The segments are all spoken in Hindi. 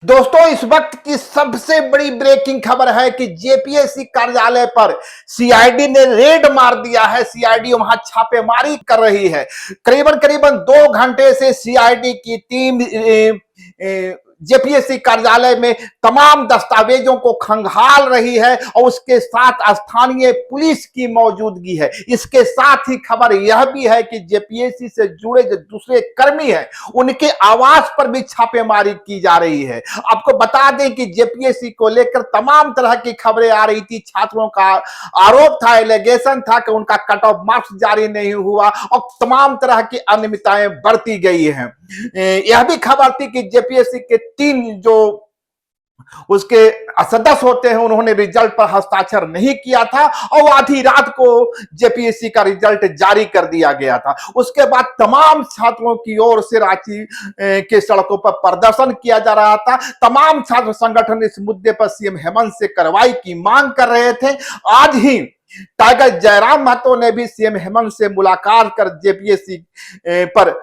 दोस्तों, इस वक्त की सबसे बड़ी ब्रेकिंग खबर है कि जेपीएससी कार्यालय पर सीआईडी ने रेड मार दिया है। सीआईडी वहां छापेमारी कर रही है। करीबन करीबन 2 घंटे से सीआईडी की टीम जेपीएससी कार्यालय में तमाम दस्तावेजों को खंगाल रही है और उसके साथ स्थानीय पुलिस की मौजूदगी है। इसके साथ ही खबर यह भी है कि जेपीएससी से जुड़े जो दूसरे कर्मी हैं उनके आवास पर भी छापेमारी की जा रही है। आपको बता दें कि जेपीएससी को लेकर तमाम तरह की खबरें आ रही थी। छात्रों का आरोप था, एलिगेशन था कि उनका कट ऑफ मार्क्स जारी नहीं हुआ और तमाम तरह की अनियमितताएं बरती गई हैं। यह भी खबर थी कि जेपीएससी के 3 जो उसके सदस्य होते हैं उन्होंने रिजल्ट पर हस्ताक्षर नहीं किया था और आधी रात को जेपीएससी का रिजल्ट जारी कर दिया गया था। उसके बाद तमाम छात्रों की ओर से रांची के सड़कों पर प्रदर्शन किया जा रहा था। तमाम छात्र संगठन इस मुद्दे पर सीएम हेमंत से कार्रवाई की मांग कर रहे थे। आज ही टाइगर जयराम महतो ने भी सीएम हेमंत से मुलाकात कर जेपीएससी पर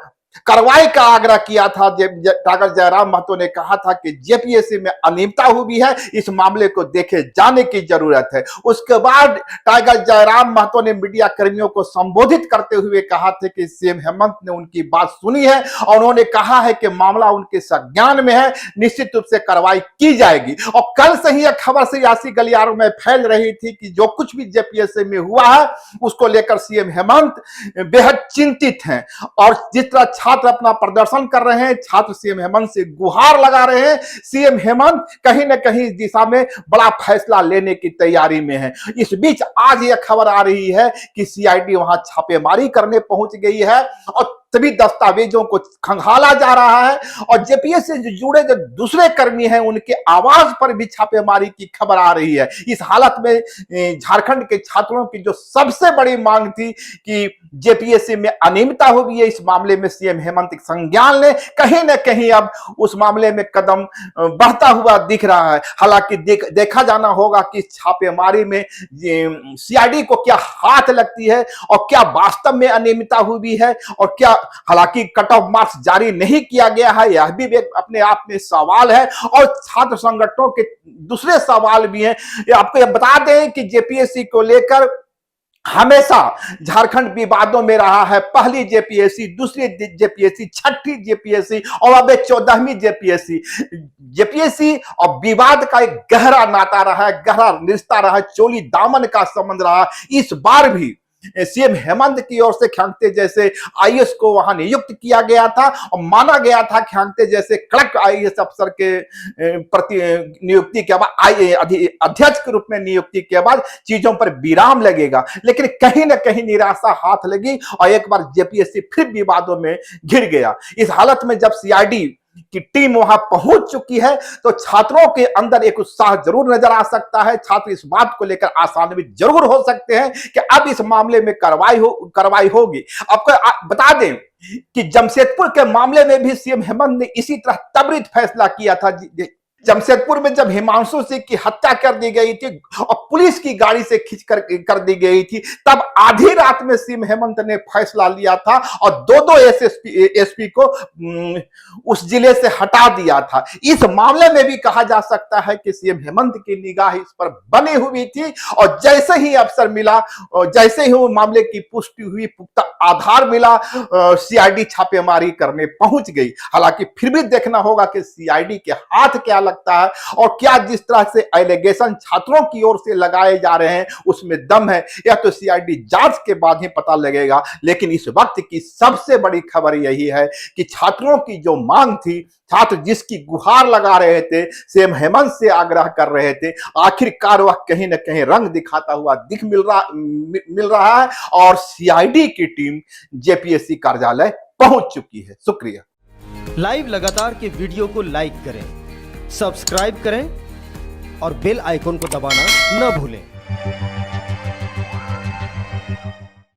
कार्रवाई का आग्रह किया था। टाइगर जयराम महतो ने कहा था कि जेपीएससी में अनियमितता हुई है, इस मामले को देखे जाने की जरूरत है। उसके बाद टाइगर जयराम महतो ने मीडिया कर्मियों को संबोधित करते हुए कहा था कि सीएम हेमंत ने उनकी बात सुनी है और उन्होंने कहा है कि मामला उनके संज्ञान में है, निश्चित रूप से कार्रवाई की जाएगी। और कल से ही यह खबर सियासी गलियारों में फैल रही थी कि जो कुछ भी जेपीएससी में हुआ है उसको लेकर सीएम हेमंत बेहद चिंतित हैं और जिस तरह छात्र अपना प्रदर्शन कर रहे हैं, छात्र सीएम हेमंत से गुहार लगा रहे हैं। सीएम हेमंत कहीं ना कहीं इस दिशा में बड़ा फैसला लेने की तैयारी में है। इस बीच आज यह खबर आ रही है कि सीआईडी वहां छापेमारी करने पहुंच गई है और सभी दस्तावेजों को खंगाला जा रहा है और जेपीएससी से जुड़े जो दूसरे कर्मी हैं उनके आवास पर भी छापेमारी की खबर आ रही है। इस हालत में झारखंड के छात्रों की जो सबसे बड़ी मांग थी कि जेपीएससी में अनियमितता हुई है, इस मामले में सीएम हेमंत संज्ञान ने कहीं ना कहीं अब उस मामले में कदम बढ़ता हुआ दिख रहा है। हालांकि देखा जाना होगा कि छापेमारी में सीआईडी को क्या हाथ लगती है और क्या वास्तव में अनियमितता हुई है और क्या। हालांकि कट ऑफ मार्क्स जारी नहीं किया गया है, यह भी एक अपने आप में सवाल है और छात्र संगठनों के दूसरे सवाल भी हैं। आपको यह बता दें कि जेपीएससी को लेकर हमेशा झारखंड विवादों में रहा है। पहली जेपीएससी, दूसरी जेपीएससी, छठी जेपीएससी और अब 14वीं जेपीएससी। जेपीएससी और विवाद का एक गहरा नाता रहा है, गहरा रिश्ता रहा, चोली दामन का संबंध रहा। इस बार भी सीएम हेमंत की ओर से ख्यांगते जैसे आईएएस को वहां नियुक्त किया गया था और माना गया था ख्यांगते जैसे कड़क आईएएस अफसर के प्रति नियुक्ति के बाद अध्यक्ष के रूप में नियुक्ति के बाद चीजों पर विराम लगेगा, लेकिन कहीं ना कहीं निराशा हाथ लगी और एक बार जेपीएससी फिर विवादों में घिर गया। इस हालत में जब सीआईडी की टीम वहां पहुंच चुकी है तो छात्रों के अंदर एक उत्साह जरूर नजर आ सकता है। छात्र इस बात को लेकर आशान्वित जरूर हो सकते हैं कि अब इस मामले में कार्रवाई होगी। आपको बता दें कि जमशेदपुर के मामले में भी सीएम हेमंत ने इसी तरह त्वरित फैसला किया था। जमशेदपुर में जब हिमांशु सिंह की हत्या कर दी गई थी और पुलिस की गाड़ी से खींच कर दी गई थी, तब आधी रात में सीएम हेमंत ने फैसला लिया था और दो एसपी को उस जिले से हटा दिया था। इस मामले में भी कहा जा सकता है कि सीएम हेमंत की निगाह इस पर बनी हुई थी और जैसे ही अवसर मिला और जैसे ही वो मामले की पुष्टि हुई, पुख्ता आधार मिला, सीआईडी छापेमारी करने पहुंच गई। हालांकि फिर भी देखना होगा कि सीआईडी के हाथ क्या लगता है और क्या जिस तरह से एलिगेशन छात्रों की ओर से लगाए जा रहे हैं उसमें दम है, यह तो सीआईडी जांच के बाद ही पता लगेगा। लेकिन इस वक्त की सबसे बड़ी खबर यही है कि छात्रों की जो मांग थी, छात्र जिसकी गुहार लगा रहे थे, सीएम हेमंत से आग्रह कर रहे थे, आखिरकार वह कहीं ना कहीं रंग दिखाता हुआ मिल रहा है और सीआईडी की टीम जेपीएससी कार्यालय पहुंच चुकी है। शुक्रिया। लाइव लगातार के वीडियो को लाइक करें, सब्सक्राइब करें और बेल आइकॉन को दबाना न भूलें।